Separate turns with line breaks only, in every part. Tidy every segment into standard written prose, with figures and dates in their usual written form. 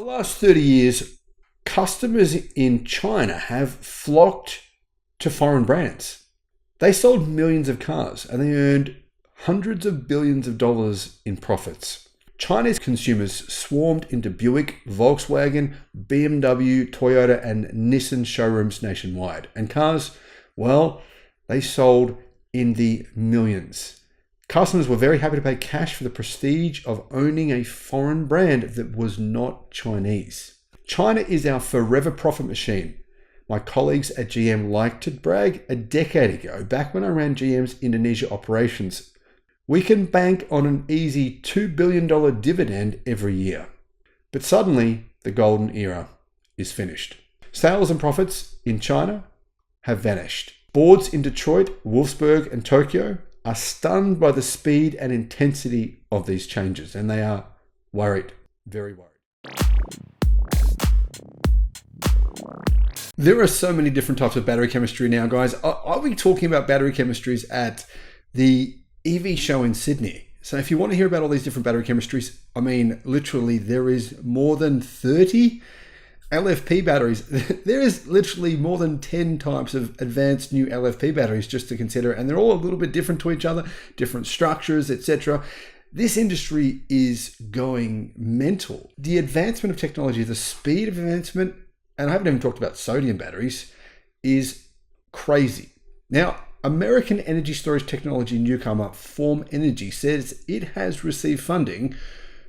the last 30 years, customers in China have flocked to foreign brands. They sold millions of cars and they earned hundreds of billions of dollars in profits. Chinese consumers swarmed into Buick, Volkswagen, BMW, Toyota, and Nissan showrooms nationwide. And cars, well, they sold in the millions. Customers were very happy to pay cash for the prestige of owning a foreign brand that was not Chinese. China is our forever profit machine. My colleagues at GM liked to brag a decade ago, back when I ran GM's Indonesia operations. We can bank on an easy $2 billion dividend every year. But suddenly, the golden era is finished. Sales and profits in China have vanished. Boards in Detroit, Wolfsburg, and Tokyo are stunned by the speed and intensity of these changes, and they are worried, very worried. There are so many different types of battery chemistry now, guys. I'll be talking about battery chemistries at the EV show in Sydney. So if you want to hear about all these different battery chemistries, I mean, literally there is more than 30 LFP batteries. There is literally more than 10 types of advanced new LFP batteries just to consider, and they're all a little bit different to each other, different structures, etc. This industry is going mental. The advancement of technology, the speed of advancement, and I haven't even talked about sodium batteries, is crazy. Now, American energy storage technology newcomer Form Energy says it has received funding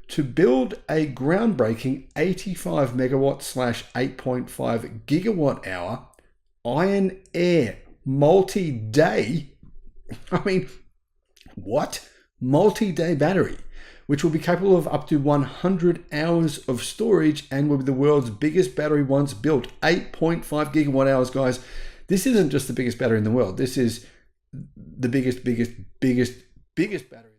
to build a groundbreaking 85 megawatt / 8.5 gigawatt hour iron air multi-day, multi-day battery, which will be capable of up to 100 hours of storage and will be the world's biggest battery once built. 8.5 gigawatt hours, guys. This isn't just the biggest battery in the world. This is the biggest battery.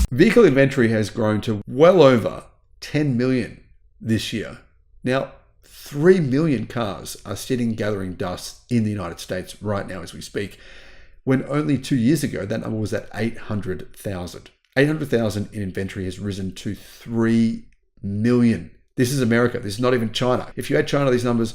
Vehicle inventory has grown to well over 10 million this year. Now, 3 million cars are sitting gathering dust in the United States right now as we speak, when only 2 years ago, that number was at 800,000. 800,000 in inventory has risen to 3 million. This is America. This is not even China. If you add China, these numbers,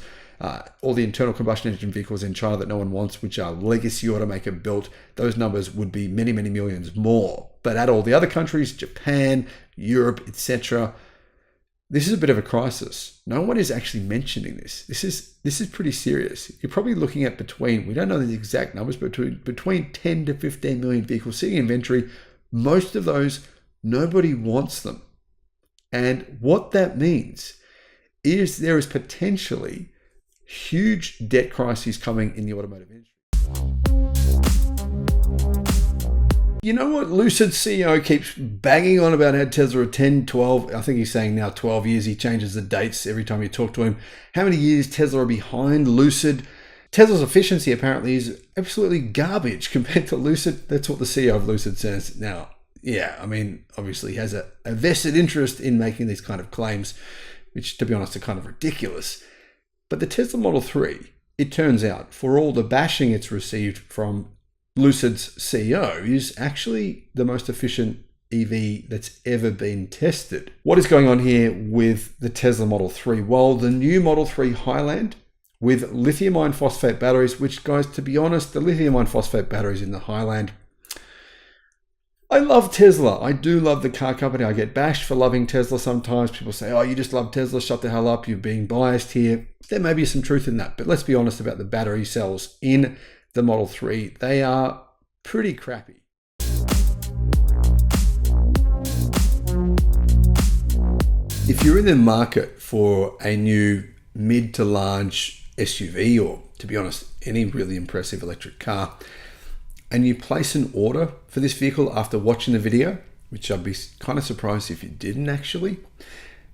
all the internal combustion engine vehicles in China that no one wants, which are legacy automaker built, those numbers would be many, many millions more. But add all the other countries, Japan, Europe, etc., this is a bit of a crisis. No one is actually mentioning this. This is pretty serious. You're probably looking at we don't know the exact numbers, but between 10 to 15 million vehicles sitting in inventory. Most of those, nobody wants them. And what that means is there is potentially huge debt crises coming in the automotive industry. You know what? Lucid CEO keeps banging on about how Tesla are 10, 12, I think he's saying now 12 years. He changes the dates every time you talk to him. How many years Tesla are behind Lucid? Tesla's efficiency apparently is absolutely garbage compared to Lucid. That's what the CEO of Lucid says. Now, yeah, obviously he has a vested interest in making these kind of claims, which to be honest are kind of ridiculous. But the Tesla Model 3, it turns out, for all the bashing it's received from Lucid's CEO, is actually the most efficient EV that's ever been tested. What is going on here with the Tesla Model 3? Well, the new Model 3 Highland with lithium iron phosphate batteries, which, guys, to be honest, the lithium iron phosphate batteries in the Highland, I love Tesla. I do love the car company. I get bashed for loving Tesla sometimes. People say, oh, you just love Tesla, shut the hell up, you're being biased here. There may be some truth in that, but let's be honest about the battery cells in the Model 3. They are pretty crappy. If you're in the market for a new mid to large SUV, or to be honest, any really impressive electric car, and you place an order for this vehicle after watching the video, which I'd be kind of surprised if you didn't actually,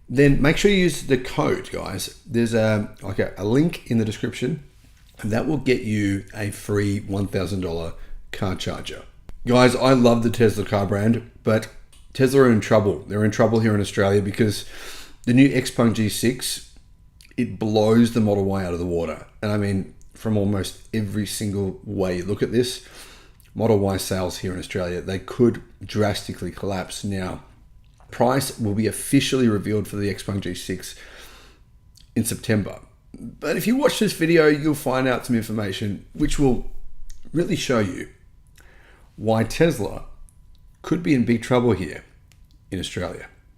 then make sure you use the code, guys. There's a link in the description, and that will get you a free $1,000 car charger. Guys, I love the Tesla car brand, but Tesla are in trouble. They're in trouble here in Australia because the new Xpone G6, it blows the Model Y out of the water. And from almost every single way you look at this, Model Y sales here in Australia, they could drastically collapse. Now, Price will be officially revealed for the XPeng G6 in September. But if you watch this video, you'll find out some information which will really show you why Tesla could be in big trouble here in Australia.